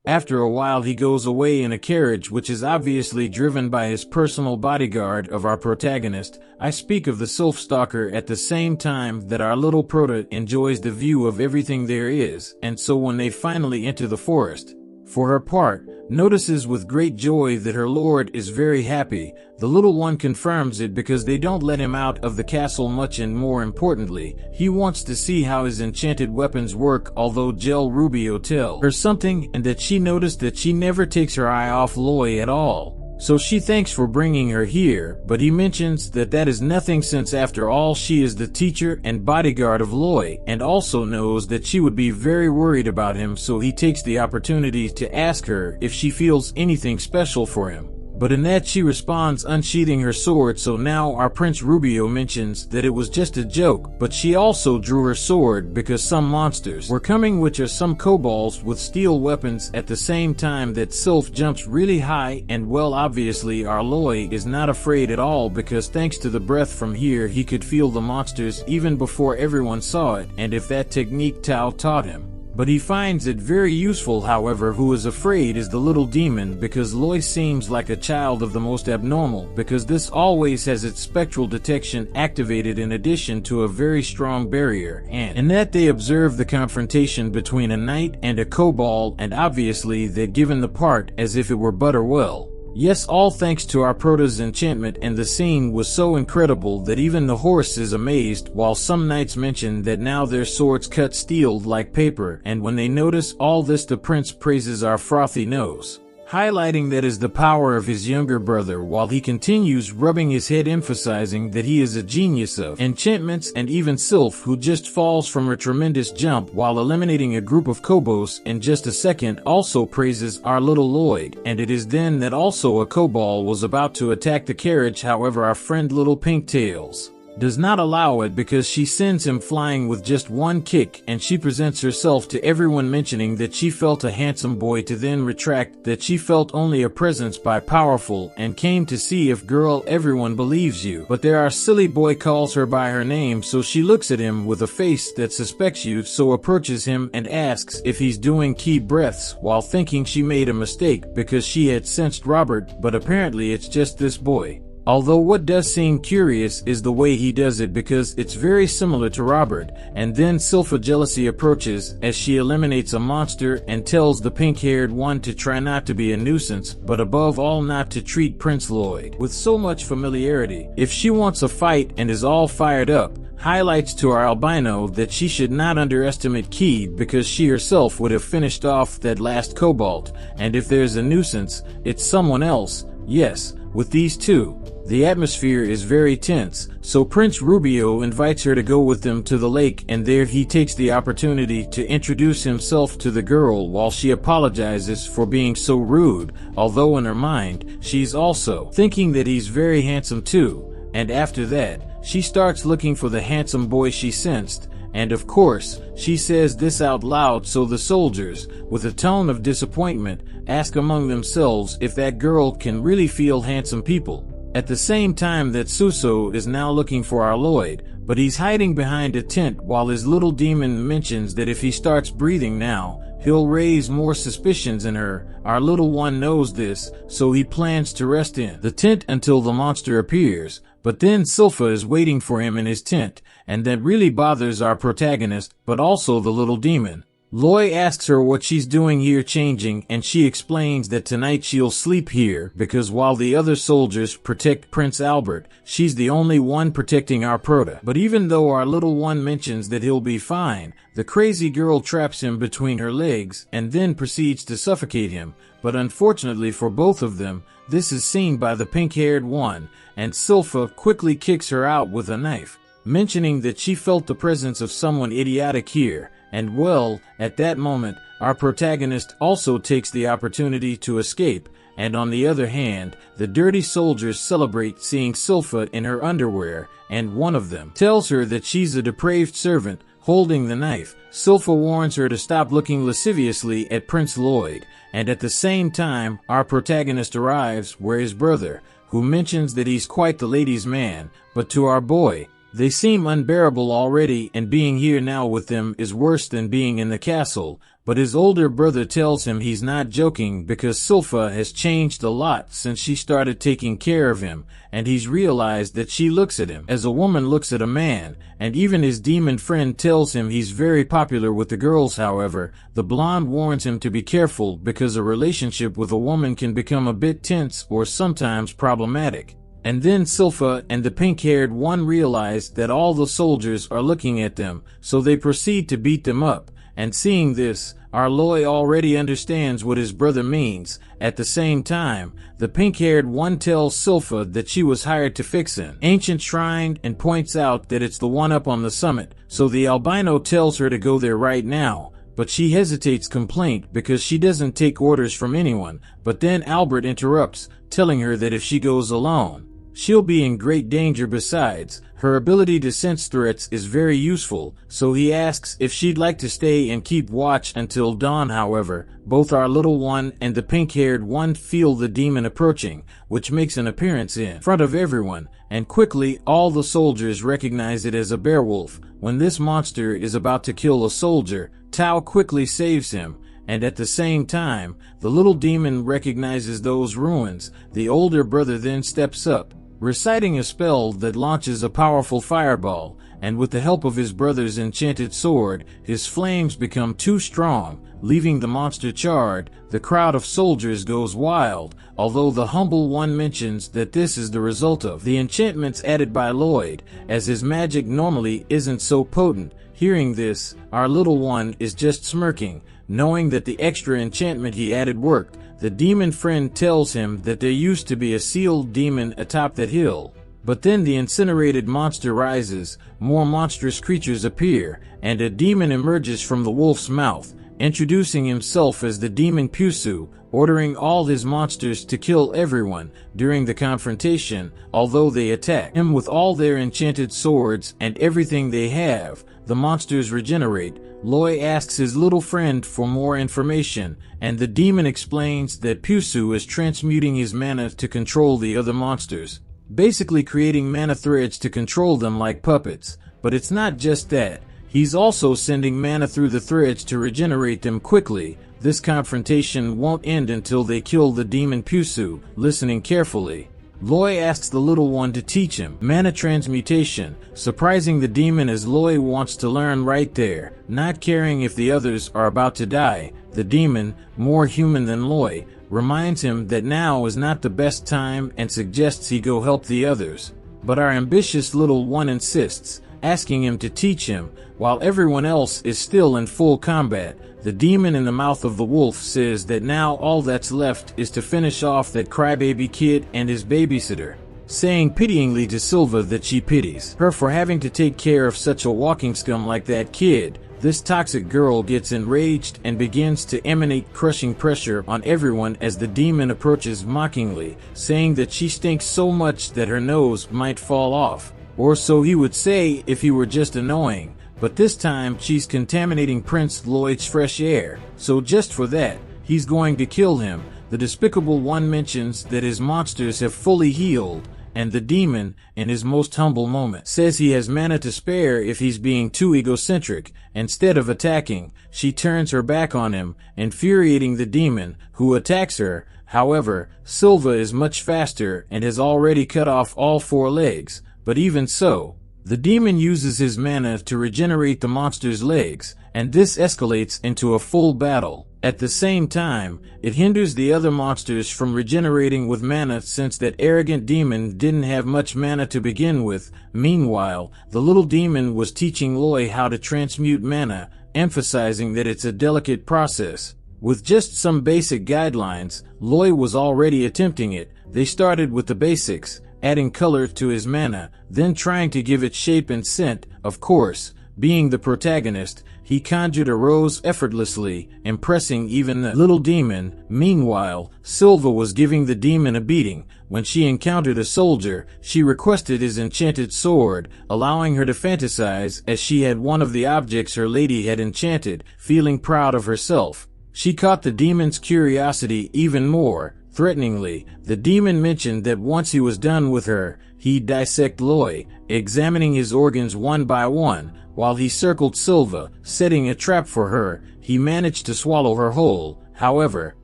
After a while he goes away in a carriage which is obviously driven by his personal bodyguard of our protagonist. I speak of the sylph stalker at the same time that our little prota enjoys the view of everything there is, and so when they finally enter the forest, for her part, notices with great joy that her lord is very happy. The little one confirms it because they don't let him out of the castle much, and more importantly, he wants to see how his enchanted weapons work, although Gel Rubio tells her something and that she noticed that she never takes her eye off Loy at all. So she thanks for bringing her here, but he mentions that that is nothing since after all she is the teacher and bodyguard of Loy, and also knows that she would be very worried about him, so he takes the opportunity to ask her if she feels anything special for him. But in that she responds unsheathing her sword, so now our Prince Rubio mentions that it was just a joke, but she also drew her sword because some monsters were coming, which are some kobolds with steel weapons. At the same time that Sylph jumps really high, and well, obviously our Loy is not afraid at all because thanks to the breath from here he could feel the monsters even before everyone saw it, and if that technique Tao taught him. But he finds it very useful. However, who is afraid is the little demon, because Loy seems like a child of the most abnormal, because this always has its spectral detection activated in addition to a very strong barrier, and in that they observe the confrontation between a knight and a kobold, and obviously they're given the part as if it were Butterwell. Yes, all thanks to our prota's enchantment, and the scene was so incredible that even the horse is amazed, while some knights mention that now their swords cut steel like paper, and when they notice all this the prince praises our frothy nose, highlighting that is the power of his younger brother, while he continues rubbing his head emphasizing that he is a genius of enchantments, and even Sylph, who just falls from a tremendous jump while eliminating a group of kobolds in just a second, also praises our little Lloyd, and it is then that also a kobold was about to attack the carriage. However, our friend Little Pinktails does not allow it because she sends him flying with just one kick, and she presents herself to everyone mentioning that she felt a handsome boy, to then retract that she felt only a presence by powerful and came to see if girl everyone believes you, but there our silly boy calls her by her name, so she looks at him with a face that suspects you, so approaches him and asks if he's doing key breaths, while thinking she made a mistake because she had sensed Robert, but apparently it's just this boy. Although what does seem curious is the way he does it, because it's very similar to Robert. And then Sylpha jealousy approaches as she eliminates a monster and tells the pink-haired one to try not to be a nuisance, but above all not to treat Prince Lloyd with so much familiarity. If she wants a fight and is all fired up, highlights to our albino that she should not underestimate Keed, because she herself would have finished off that last kobold, and if there's a nuisance, it's someone else. Yes, with these two, the atmosphere is very tense, so Prince Rubio invites her to go with them to the lake, and there he takes the opportunity to introduce himself to the girl while she apologizes for being so rude, although in her mind, she's also thinking that he's very handsome too, and after that, she starts looking for the handsome boy she sensed, and of course, she says this out loud, so the soldiers, with a tone of disappointment, ask among themselves if that girl can really feel handsome people. At the same time that Suso is now looking for our Lloyd, but he's hiding behind a tent while his little demon mentions that if he starts breathing now, he'll raise more suspicions in her. Our little one knows this, so he plans to rest in the tent until the monster appears, but then Sylpha is waiting for him in his tent, and that really bothers our protagonist, but also the little demon. Loy asks her what she's doing here changing, and she explains that tonight she'll sleep here because while the other soldiers protect Prince Albert, she's the only one protecting our prota. But even though our little one mentions that he'll be fine, the crazy girl traps him between her legs and then proceeds to suffocate him. But unfortunately for both of them, this is seen by the pink-haired one, and Sylpha quickly kicks her out with a knife, mentioning that she felt the presence of someone idiotic here. And well, at that moment, our protagonist also takes the opportunity to escape, and on the other hand, the dirty soldiers celebrate seeing Sylpha in her underwear, and one of them tells her that she's a depraved servant, holding the knife. Sylpha warns her to stop looking lasciviously at Prince Lloyd, and at the same time, our protagonist arrives where his brother, who mentions that he's quite the ladies' man, but to our boy, they seem unbearable already, and being here now with them is worse than being in the castle, but his older brother tells him he's not joking because Sylpha has changed a lot since she started taking care of him, and he's realized that she looks at him as a woman looks at a man, and even his demon friend tells him he's very popular with the girls. However, the blonde warns him to be careful because a relationship with a woman can become a bit tense or sometimes problematic. And then Sylpha and the pink-haired one realize that all the soldiers are looking at them, so they proceed to beat them up. And seeing this, our Loi already understands what his brother means. At the same time, the pink-haired one tells Sylpha that she was hired to fix an ancient shrine and points out that it's the one up on the summit, so the albino tells her to go there right now. But she hesitates complaint because she doesn't take orders from anyone. But then Albert interrupts, telling her that if she goes alone, she'll be in great danger. Besides, her ability to sense threats is very useful, so he asks if she'd like to stay and keep watch until dawn. However, both our little one and the pink-haired one feel the demon approaching, which makes an appearance in front of everyone, and quickly all the soldiers recognize it as a beowulf. When this monster is about to kill a soldier, Tao quickly saves him, and at the same time, the little demon recognizes those ruins. The older brother then steps up, reciting a spell that launches a powerful fireball, and with the help of his brother's enchanted sword, his flames become too strong, leaving the monster charred. The crowd of soldiers goes wild, although the humble one mentions that this is the result of the enchantments added by Lloyd, as his magic normally isn't so potent. Hearing this, our little one is just smirking, knowing that the extra enchantment he added worked. The demon friend tells him that there used to be a sealed demon atop that hill. But then the incinerated monster rises, more monstrous creatures appear, and a demon emerges from the wolf's mouth, introducing himself as the demon Pusu, ordering all his monsters to kill everyone. During the confrontation, although they attack him with all their enchanted swords and everything they have, the monsters regenerate. Loi asks his little friend for more information, and the demon explains that Pusu is transmuting his mana to control the other monsters, basically creating mana threads to control them like puppets. But it's not just that, he's also sending mana through the threads to regenerate them quickly. This confrontation won't end until they kill the demon Pusu. Listening carefully, Loi asks the little one to teach him mana transmutation, surprising the demon as Loi wants to learn right there. Not caring if the others are about to die, the demon, more human than Loi, reminds him that now is not the best time and suggests he go help the others. But our ambitious little one insists, asking him to teach him, while everyone else is still in full combat. The demon in the mouth of the wolf says that now all that's left is to finish off that crybaby kid and his babysitter, saying pityingly to Sylva that she pities her for having to take care of such a walking scum like that kid. This toxic girl gets enraged and begins to emanate crushing pressure on everyone as the demon approaches mockingly, saying that she stinks so much that her nose might fall off, or so he would say if he were just annoying. But this time she's contaminating Prince Lloyd's fresh air, so just for that, he's going to kill him. The despicable one mentions that his monsters have fully healed, and the demon, in his most humble moment, says he has mana to spare if he's being too egocentric. Instead of attacking, she turns her back on him, infuriating the demon, who attacks her. However, Sylva is much faster and has already cut off all 4 legs, but even so, the demon uses his mana to regenerate the monster's legs, and this escalates into a full battle. At the same time, it hinders the other monsters from regenerating with mana since that arrogant demon didn't have much mana to begin with. Meanwhile, the little demon was teaching Loi how to transmute mana, emphasizing that it's a delicate process. With just some basic guidelines, Loi was already attempting it. They started with the basics, adding color to his mana, then trying to give it shape and scent. Of course, being the protagonist, he conjured a rose effortlessly, impressing even the little demon. Meanwhile, Sylva was giving the demon a beating. When she encountered a soldier, she requested his enchanted sword, allowing her to fantasize as she had one of the objects her lady had enchanted. Feeling proud of herself, she caught the demon's curiosity even more. Threateningly, the demon mentioned that once he was done with her, he'd dissect Loi, examining his organs one by one. While he circled Silva, setting a trap for her, he managed to swallow her whole. However,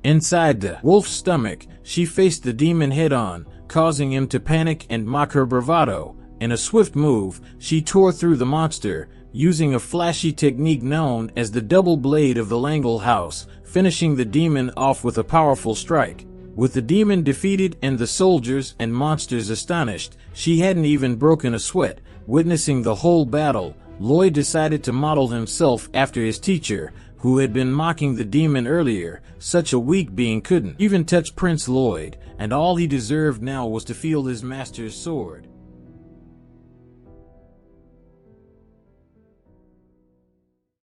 inside the wolf's stomach, she faced the demon head-on, causing him to panic and mock her bravado. In a swift move, she tore through the monster, using a flashy technique known as the double blade of the Langle House, finishing the demon off with a powerful strike. With the demon defeated and the soldiers and monsters astonished, she hadn't even broken a sweat. Witnessing the whole battle, Loi decided to model himself after his teacher, who had been mocking the demon earlier. Such a weak being couldn't even touch Prince Lloyd, and all he deserved now was to feel his master's sword.